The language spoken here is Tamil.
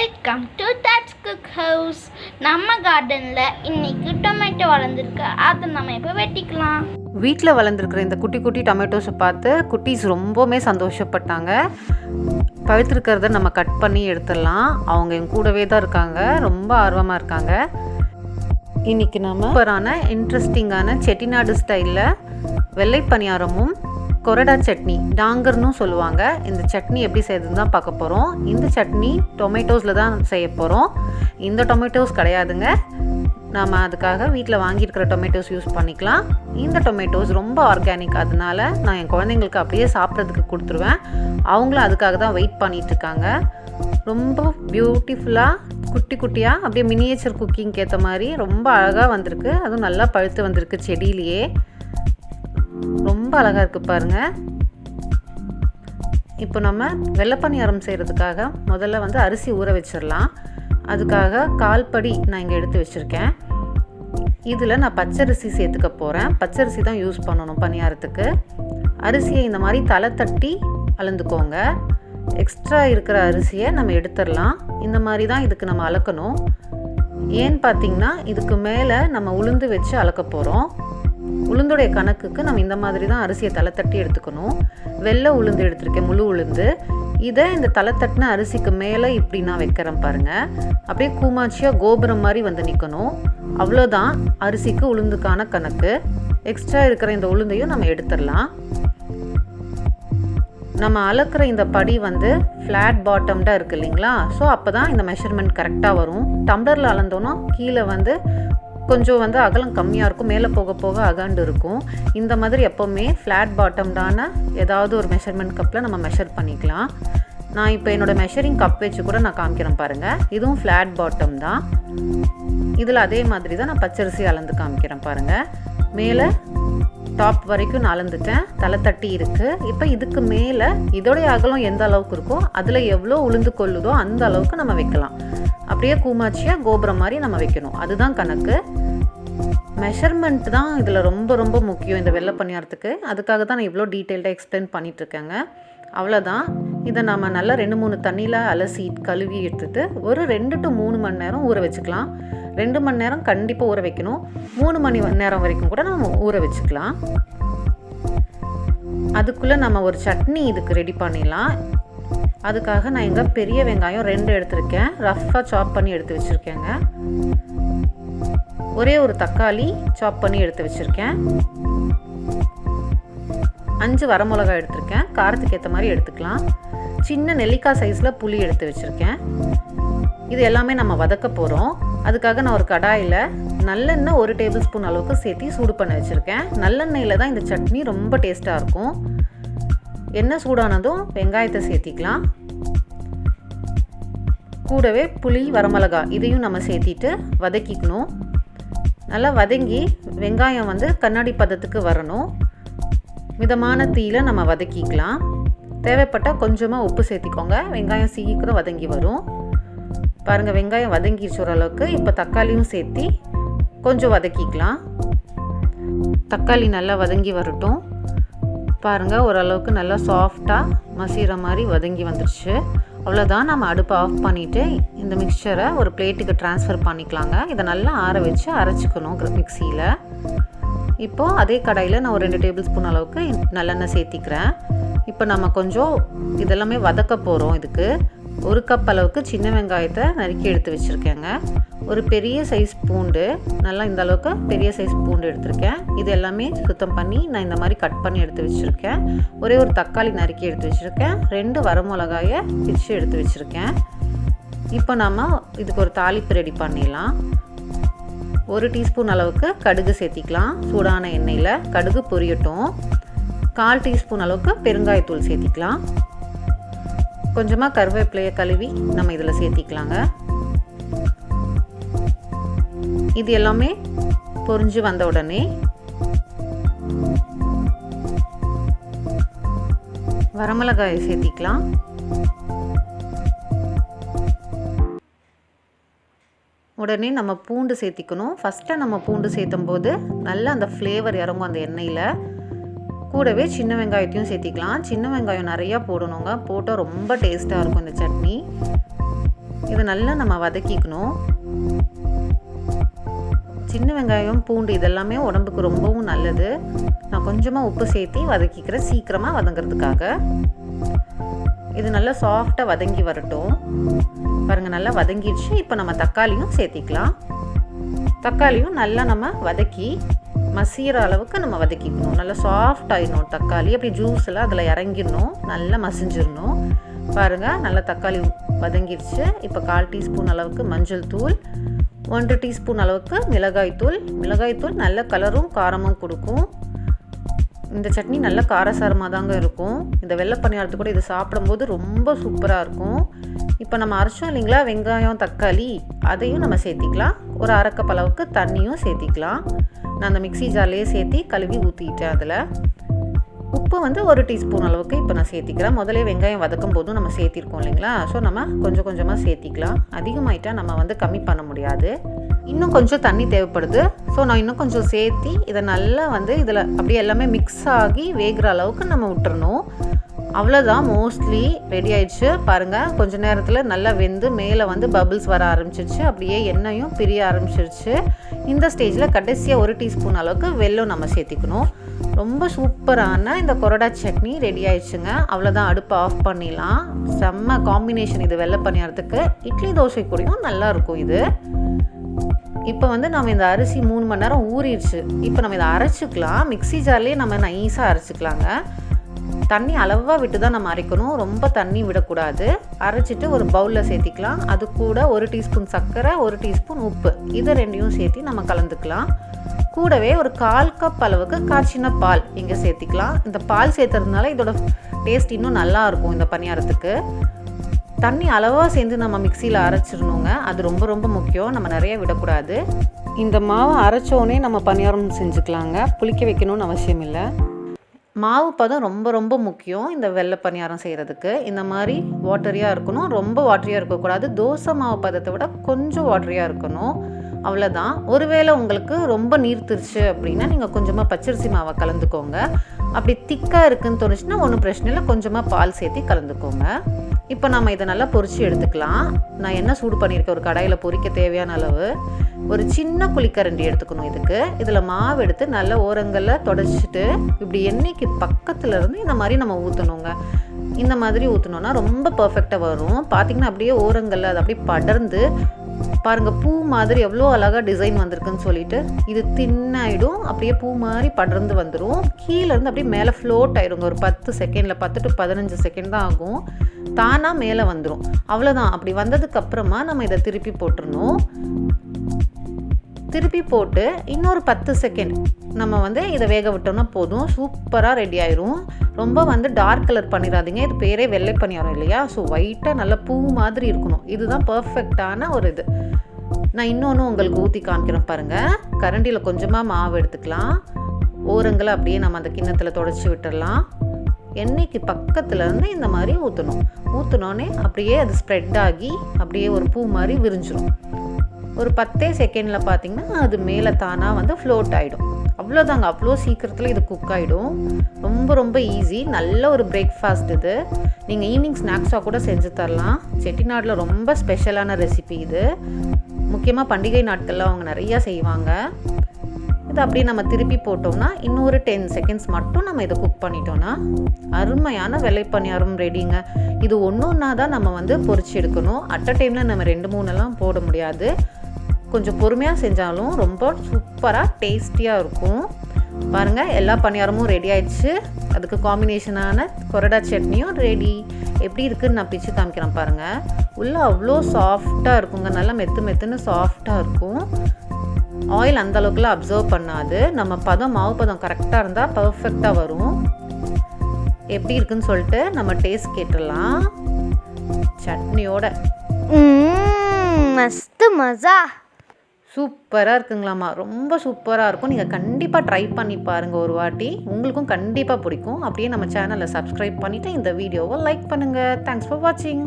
Welcome to that's Cookhouse. நம்ம கார்டனில் இன்னைக்கு டொமேட்டோ வளர்ந்துருக்கு. அதை நம்ம இப்போ வெட்டிக்கலாம். வீட்டில் வளர்ந்துருக்கிற இந்த குட்டி குட்டி டொமேட்டோஸை பார்த்து குட்டீஸ் ரொம்பவுமே சந்தோஷப்பட்டாங்க. பழுத்திருக்கிறத நம்ம கட் பண்ணி எடுத்துடலாம். அவங்க என் கூடவே தான் இருக்காங்க, ரொம்ப ஆர்வமாக இருக்காங்க. இன்றைக்கி நம்ம சூப்பரான இன்ட்ரெஸ்டிங்கான செட்டிநாடு ஸ்டைலில் வெள்ளை பனியாரமும் கொரடா சட்னி, டாங்கர்னு சொல்லுவாங்க. இந்த சட்னி எப்படி செய்யறதுன்னு தான் பார்க்க போகிறோம். இந்த சட்னி டொமேட்டோஸில் தான் செய்ய போகிறோம். இந்த டொமேட்டோஸ் கிடையாதுங்க, நாம் அதுக்காக வீட்டில் வாங்கியிருக்கிற டொமேட்டோஸ் யூஸ் பண்ணிக்கலாம். இந்த டொமேட்டோஸ் ரொம்ப ஆர்கானிக், அதனால நான் என் குழந்தைங்களுக்கு அப்படியே சாப்பிட்றதுக்கு கொடுத்துருவேன். அவங்களும் அதுக்காக தான் வெயிட் பண்ணிகிட்ருக்காங்க. ரொம்ப பியூட்டிஃபுல்லாக குட்டி குட்டியாக அப்படியே மினியேச்சர் குக்கிங்க்கு ஏற்ற மாதிரி ரொம்ப அழகாக வந்திருக்கு. அதுவும் நல்லா பழுத்து வந்திருக்கு, செடியிலேயே ரொம்ப அழகாக இருக்குது பாருங்கள். இப்போ நம்ம வெள்ளை பனியாரம் செய்கிறதுக்காக முதல்ல வந்து அரிசி ஊற வச்சிடலாம். அதுக்காக 1/4 படி நான் இங்கே எடுத்து வச்சுருக்கேன். இதில் நான் பச்சரிசி சேர்த்துக்க போகிறேன். பச்சரிசி தான் யூஸ் பண்ணணும் பனியாரத்துக்கு. அரிசியை இந்த மாதிரி தலை தட்டி அளந்துக்கோங்க. எக்ஸ்ட்ரா இருக்கிற அரிசியை நம்ம எடுத்துடலாம். இந்த மாதிரி தான் இதுக்கு நம்ம அளக்கணும். ஏன்னு பார்த்திங்கன்னா இதுக்கு மேலே நம்ம உளுந்து வச்சு அளக்க போகிறோம். உளுந்துடைய கணக்குக்கு நம்ம இந்த மாதிரி தான் அரிசியை தலை தட்டி எடுத்துக்கணும். வெள்ளை உளுந்து எடுத்திருக்கேன், முழு உளுந்து. இதை இந்த தலை தட்டின அரிசிக்கு மேலே இப்படி நான் வைக்கிறேன் பாருங்கள். அப்படியே கூமாச்சியாக கோபுரம் மாதிரி வந்து நிற்கணும். அவ்வளோதான் அரிசிக்கு உளுந்துக்கான கணக்கு. எக்ஸ்ட்ரா இருக்கிற இந்த உளுந்தையும் நம்ம எடுத்துடலாம். நம்ம அளக்கிற இந்த படி வந்து ஃப்ளாட் பாட்டம்டாக இருக்குது இல்லைங்களா? ஸோ அப்போ தான் இந்த மெஷர்மெண்ட் கரெக்டாக வரும். டம்ளரில் அளந்தோன்னா கீழே வந்து கொஞ்சம் வந்து அகலம் கம்மியாக இருக்கும், மேலே போக போக அகண்டு இருக்கும். இந்த மாதிரி எப்போவுமே ஃப்ளாட் பாட்டம்டான ஏதாவது ஒரு மெஷர்மெண்ட் கப்பில் நம்ம மெஷர் பண்ணிக்கலாம். நான் இப்போ என்னோடய மெஷரிங் கப் வச்சு கூட நான் காமிக்கிறேன் பாருங்கள். இதுவும் ஃப்ளாட் பாட்டம் தான். இதில் அதே மாதிரி தான் நான் பச்சரிசி அளந்து காமிக்கிறேன் பாருங்கள். மேலே டாப் வரைக்கும் நான் அளந்துட்டேன், தலை தட்டி இருக்குது. இப்போ இதுக்கு மேலே இதோடைய அகலம் எந்த அளவுக்கு இருக்கோ அதில் எவ்வளோ உளுந்து கொள்ளுதோ அந்த அளவுக்கு நம்ம வைக்கலாம். அப்படியே கூமாச்சியாக கோபுரம் மாதிரி நம்ம வைக்கணும், அதுதான் கணக்கு. மெஷர்மெண்ட் தான் இதில் ரொம்ப ரொம்ப முக்கியம் இந்த வெள்ளை பனியாரத்துக்கு. அதுக்காக தான் நான் இவ்வளோ டீட்டெயில்டாக எக்ஸ்பிளைன் பண்ணிகிட்ருக்கேங்க. அவ்வளோதான். இதை நம்ம நல்லா 2-3 தண்ணியில் அலசி கழுவி எடுத்துகிட்டு ஒரு 2 to 3 மணி நேரம் ஊற வச்சுக்கலாம். 2 மணி நேரம் கண்டிப்பாக ஊற வைக்கணும். 3 மணி நேரம் வரைக்கும் கூட நம்ம ஊற வச்சுக்கலாம். அதுக்குள்ளே நம்ம ஒரு சட்னி இதுக்கு ரெடி பண்ணிடலாம். அதுக்காக நான் இங்கே பெரிய வெங்காயம் 2 எடுத்திருக்கேன், ரஃப்பாக சாப் பண்ணி எடுத்து வச்சுருக்கேங்க. ஒரே ஒரு தக்காளி சாப் பண்ணி எடுத்து வச்சுருக்கேன். 5 வரமிளகாய் எடுத்திருக்கேன், காரத்துக்கு ஏற்ற மாதிரி எடுத்துக்கலாம். சின்ன நெல்லிக்காய் சைஸில் புளி எடுத்து வச்சுருக்கேன். இது எல்லாமே நம்ம வதக்க போகிறோம். அதுக்காக நான் ஒரு கடாயில் நல்லெண்ணெய் 1 டேபிள் ஸ்பூன் அளவுக்கு சேர்த்து சூடு பண்ண வச்சுருக்கேன். நல்லெண்ணெயில் தான் இந்த சட்னி ரொம்ப டேஸ்ட்டாக இருக்கும். எண்ணெய் சூடானதும் வெங்காயத்தை சேர்த்திக்கலாம். கூடவே புளி, வரமிளகாய் இதையும் நம்ம சேர்த்திட்டு வதக்கிக்கணும். நல்லா வதங்கி வெங்காயம் வந்து கண்ணாடி பதத்துக்கு வரணும். மிதமான தீயில் நம்ம வதக்கிக்கலாம். தேவைப்பட்டால் கொஞ்சமாக உப்பு சேர்த்திக்கோங்க, வெங்காயம் சீக்கிரம் வதங்கி வரும். பாருங்கள், வெங்காயம் வதங்கிடுச்சு ஓரளவுக்கு. இப்போ தக்காளியும் சேர்த்தி கொஞ்சம் வதக்கிக்கலாம். தக்காளி நல்லா வதங்கி வரட்டும். பாருங்கள், ஓரளவுக்கு நல்லா சாஃப்டாக மசிகிற மாதிரி வதங்கி வந்துடுச்சு. அவ்வளோதான், நம்ம அடுப்பை ஆஃப் பண்ணிவிட்டு இந்த மிக்சரை ஒரு பிளேட்டுக்கு ட்ரான்ஸ்ஃபர் பண்ணிக்கலாங்க. இதை நல்லா ஆற வச்சு அரைச்சிக்கணும் மிக்சியில். இப்போது அதே கடாயில் நான் ஒரு 2 டேபிள் ஸ்பூன் அளவுக்கு நல்லெண்ணெய் சேர்த்திக்கிறேன். இப்போ நம்ம கொஞ்சம் இதெல்லாமே வதக்க போகிறோம். இதுக்கு 1 கப் அளவுக்கு சின்ன வெங்காயத்தை நறுக்கி எடுத்து வச்சுருக்கேங்க. ஒரு பெரிய சைஸ் பூண்டு, நல்லா இந்த அளவுக்கு பெரிய சைஸ் பூண்டு எடுத்திருக்கேன். இது எல்லாமே சுத்தம் பண்ணி நான் இந்த மாதிரி கட் பண்ணி எடுத்து வச்சுருக்கேன். ஒரே ஒரு தக்காளி நறுக்கி எடுத்து வச்சுருக்கேன். 2 வரமிளகாயை பிச்சு எடுத்து வச்சுருக்கேன். இப்போ நம்ம இதுக்கு ஒரு தாளிப்பு ரெடி பண்ணிடலாம். 1 டீஸ்பூன் அளவுக்கு கடுகு சேர்த்திக்கலாம். சூடான எண்ணெயில் கடுகு பொரியட்டும். 1/4 டீஸ்பூன் அளவுக்கு பெருங்காயத்தூள் சேர்த்திக்கலாம். கொஞ்சமாக கருவேப்பிலையை கழுவி நம்ம இதில் சேர்த்திக்கலாங்க. இது எல்லாமே பொரிஞ்சு வந்த உடனே வரமிளகாயை சேர்த்திக்கலாம். உடனே நம்ம பூண்டு சேர்த்திக்கணும். ஃபஸ்ட்டு நம்ம பூண்டு சேர்த்தும் போது நல்லா அந்த ஃப்ளேவர் இறங்கும் அந்த எண்ணெயில். கூடவே சின்ன வெங்காயத்தையும் சேர்த்திக்கலாம். சின்ன வெங்காயம் நிறையா போடணுங்க, போட்டால் ரொம்ப டேஸ்ட்டாக இருக்கும் இந்த சட்னி. இதை நல்லா நம்ம வதக்கிக்கணும். சின்ன வெங்காயம் பூண்டு இதெல்லாமே உடம்புக்கு ரொம்பவும் நல்லது. நான் கொஞ்சமாக உப்பு சேர்த்து வதக்கிக்கிறேன் சீக்கிரமாக வதங்கிறதுக்காக. இது நல்லா சாஃப்டாக வதங்கி வரட்டும். பாருங்கள் நல்லா வதங்கிடுச்சு. இப்போ நம்ம தக்காளியும் சேர்த்திக்கலாம். தக்காளியும் நல்லா நம்ம வதக்கி மசிகிற அளவுக்கு நம்ம வதக்கிக்கணும். நல்லா சாஃப்ட் ஆகிடணும் தக்காளி. அப்படி ஜூஸ் எல்லாம் அதில் இறங்கிடணும், நல்லா மசிஞ்சிடணும். பாருங்கள் நல்லா தக்காளி வதங்கிடுச்சு. இப்போ 1/4 டீஸ்பூன் அளவுக்கு மஞ்சள் தூள், 1 டீஸ்பூன் அளவுக்கு மிளகாய்த்தூள் நல்ல கலரும் காரமும் கொடுக்கும். இந்த சட்னி நல்ல காரசாரமாக தாங்க இருக்கும். இந்த வெள்ளை பணியாரத்து கூட இது சாப்பிடும்போது ரொம்ப சூப்பராக இருக்கும். இப்போ நம்ம அரைச்சோம் இல்லைங்களா வெங்காயம் தக்காளி, அதையும் நம்ம சேர்த்திக்கலாம். ஒரு 1/2 கப் அளவுக்கு தண்ணியும் சேர்த்திக்கலாம். நான் அந்த மிக்ஸி ஜார்லேயே சேர்த்தி கழுவி ஊற்றிக்கிட்டேன். அதில் உப்பு வந்து 1 டீஸ்பூன் அளவுக்கு இப்போ நான் சேர்த்திக்கிறேன். முதலே வெங்காயம் வதக்கும் போதும் நம்ம சேர்த்திருக்கோம் இல்லைங்களா, ஸோ நம்ம கொஞ்சம் கொஞ்சமாக சேர்த்திக்கலாம். அதிகமாயிட்டால் நம்ம வந்து கம்மி பண்ண முடியாது. இன்னும் கொஞ்சம் தண்ணி தேவைப்படுது. ஸோ நான் இன்னும் கொஞ்சம் சேர்த்தி இதை நல்லா வந்து இதில் அப்படியே எல்லாமே மிக்ஸ் ஆகி வேகிற அளவுக்கு நம்ம விட்டுறணும். அவ்வளோதான், மோஸ்ட்லி ரெடி ஆயிடுச்சு. பாருங்கள் கொஞ்ச நேரத்தில் நல்லா வெந்து மேலே வந்து பபிள்ஸ் வர ஆரம்பிச்சிருச்சு. அப்படியே எண்ணெயும் பிரிய ஆரம்பிச்சிருச்சு. இந்த ஸ்டேஜில் கடைசியாக 1 டீஸ்பூன் அளவுக்கு வெல்லம் நம்ம சேர்த்திக்கணும். ரொம்ப சூப்பரான இந்த கொரடா சட்னி ரெடி ஆயிடுச்சுங்க. அவ்வளோதான், அடுப்பு ஆஃப் பண்ணிடலாம். செம்ம காம்பினேஷன் இது வெள்ளை பணியாரத்துக்கு. இட்லி தோசை கூடயும் நல்லாயிருக்கும் இது. இப்போ வந்து நம்ம இந்த அரிசி 3 மணி நேரம் ஊறிடுச்சு. இப்போ நம்ம இதை அரைச்சிக்கலாம். மிக்ஸி ஜார்லேயே நம்ம நைஸாக அரைச்சிக்கலாங்க. தண்ணி அளவாக விட்டு தான் நம்ம அரைக்கணும், ரொம்ப தண்ணி விடக்கூடாது. அரைச்சிட்டு ஒரு பவுலில் சேர்த்திக்கலாம். அது கூட 1 டீஸ்பூன் சர்க்கரை, 1 டீஸ்பூன் உப்பு, இதை ரெண்டையும் சேர்த்து நம்ம கலந்துக்கலாம். கூடவே ஒரு 1/4 கப் அளவுக்கு காய்ச்சின பால் இங்கே சேர்த்திக்கலாம். இந்த பால் சேர்த்துறதுனால இதோட டேஸ்ட் இன்னும் நல்லா இருக்கும் இந்த பணியாரத்துக்கு. தண்ணி அளவாக சேர்ந்து நம்ம மிக்சியில் அரைச்சிடணுங்க. அது ரொம்ப ரொம்ப முக்கியம். நம்ம நிறைய விடக்கூடாது. இந்த மாவை அரைச்சோடனே நம்ம பணியாரம் செஞ்சுக்கலாங்க. புளிக்க வைக்கணும்னு அவசியம் இல்லை. மாவு பதம் ரொம்ப ரொம்ப முக்கியம் இந்த வெள்ளை பணியாரம் செய்கிறதுக்கு. இந்த மாதிரி வாட்டரியாக இருக்கணும், ரொம்ப வாட்டரியாக இருக்கக்கூடாது. தோசை மாவு பதத்தை விட கொஞ்சம் வாட்டரியாக இருக்கணும். அவ்வளோதான். ஒருவேளை உங்களுக்கு ரொம்ப நீர்த்துருச்சு அப்படின்னா நீங்கள் கொஞ்சமாக பச்சரிசி மாவை கலந்துக்கோங்க. அப்படி திக்காக இருக்குதுன்னு தோணுச்சுன்னா ஒன்றும் பிரச்சனை இல்லை, கொஞ்சமாக பால் சேர்த்து கலந்துக்கோங்க. இப்போ நம்ம இதை நல்லா பொரித்து எடுத்துக்கலாம். நான் என்ன சூடு பண்ணியிருக்கேன், ஒரு கடாயில் பொரிக்க தேவையான அளவு ஒரு சின்ன குழிக்கரண்டி எடுத்துக்கணும். இதில் மாவு எடுத்து நல்ல ஓரங்களில் தொடச்சிட்டு இப்படி எண்ணெய்க்கு பக்கத்தில் இருந்து இந்த மாதிரி நம்ம ஊற்றணுங்க. இந்த மாதிரி ஊற்றினோன்னா ரொம்ப பர்ஃபெக்டாக வரும். பார்த்திங்கன்னா அப்படியே ஓரங்களில் அது அப்படியே படர்ந்து பாருங்கள், பூ மாதிரி எவ்வளோ அழகாக டிசைன் வந்திருக்குன்னு சொல்லிட்டு. இது தின்னாயிடும், அப்படியே பூ மாதிரி படர்ந்து வந்துடும். கீழேருந்து அப்படியே மேலே ஃப்ளோட் ஆகிடுங்க. ஒரு 10 செகண்டில் 10 to 15 செகண்ட் தான் ஆகும், தானாக மேலே வந்துடும். அவ்வளோதான். அப்படி வந்ததுக்கப்புறமா நம்ம இதை திருப்பி போட்டுடணும். திருப்பி போட்டு இன்னொரு 10 செகண்ட் நம்ம வந்து இதை வேக விட்டோம்னா போதும். சூப்பராக ரெடி ஆயிரும். ரொம்ப வந்து டார்க் கலர் பண்ணிடாதீங்க. இது பேரே வெள்ளை பணியாரம் இல்லையா, ஸோ ஒயிட்டாக நல்ல பூ மாதிரி இருக்கணும். இதுதான் பர்ஃபெக்டான ஒரு இது. நான் இன்னொன்று உங்களுக்கு ஊற்றி காமிக்கிறேன் பாருங்கள். கரண்டியில் கொஞ்சமாக மாவு எடுத்துக்கலாம். ஓரங்களை அப்படியே நம்ம அந்த கிண்ணத்தில் தொடச்சி விட்டுடலாம். எண்ணெய்க்கு பக்கத்தில் இருந்து இந்த மாதிரி ஊற்றணும். ஊற்றினோடனே அப்படியே அது ஸ்ப்ரெட் ஆகி அப்படியே ஒரு பூ மாதிரி விரிஞ்சிடும். ஒரு 10 செகண்டில் பார்த்திங்கன்னா அது மேலே தானாக வந்து ஃப்ளோட் ஆகிடும். அவ்வளோதாங்க, அவ்வளோ சீக்கிரத்தில் இது குக் ஆகிடும். ரொம்ப ரொம்ப ஈஸி. நல்ல ஒரு பிரேக்ஃபாஸ்ட் இது. நீங்கள் ஈவினிங் ஸ்நாக்ஸாக கூட செஞ்சு தரலாம். செட்டிநாட்டில் ரொம்ப ஸ்பெஷலான ரெசிபி இது. முக்கியமாக பண்டிகை நாட்களில் அவங்க நிறையா செய்வாங்க. இதை அப்படியே நம்ம திருப்பி போட்டோம்னா இன்னொரு 10 செகண்ட்ஸ் மட்டும் நம்ம இதை குக் பண்ணிட்டோன்னா அருமையான வெள்ளை பணியாரம் ரெடிங்க. இது ஒன்றா தான் நம்ம வந்து பொரிச்சு எடுக்கணும். அட் அ டைமில் நம்ம 2-3 போட முடியாது. கொஞ்சம் பொறுமையாக செஞ்சாலும் ரொம்ப சூப்பராக டேஸ்டியாக இருக்கும். பாருங்கள், எல்லா பணியாரமும் ரெடி ஆயிடுச்சு. அதுக்கு காம்பினேஷனான கொரடா சட்னியும் ரெடி. எப்படி இருக்குதுன்னு நான் பிச்சு காமிக்கிறேன் பாருங்கள். உள்ளே அவ்வளோ சாஃப்டாக இருக்குங்க. நல்லா மெத்துன்னு சாஃப்டாக இருக்கும். ஆயில் அந்த அளவுக்குலாம் அப்சர்வ் பண்ணாது. நம்ம மாவு பதம் கரெக்டாக இருந்தால் பர்ஃபெக்டாக வரும். எப்படி இருக்குன்னு சொல்லிட்டு நம்ம டேஸ்ட் கேட்டுடலாம். சட்னியோட மஸ்து மஜா. சூப்பராக இருக்குங்களாம்மா, ரொம்ப சூப்பராக இருக்கும். நீங்கள் கண்டிப்பாக ட்ரை பண்ணி பாருங்கள் ஒரு வாட்டி. உங்களுக்கும் கண்டிப்பாக பிடிக்கும். அப்படியே நம்ம சேனலை சப்ஸ்கிரைப் பண்ணிவிட்டு இந்த வீடியோவை லைக் பண்ணுங்கள். தேங்க்ஸ் ஃபார் வாட்சிங்.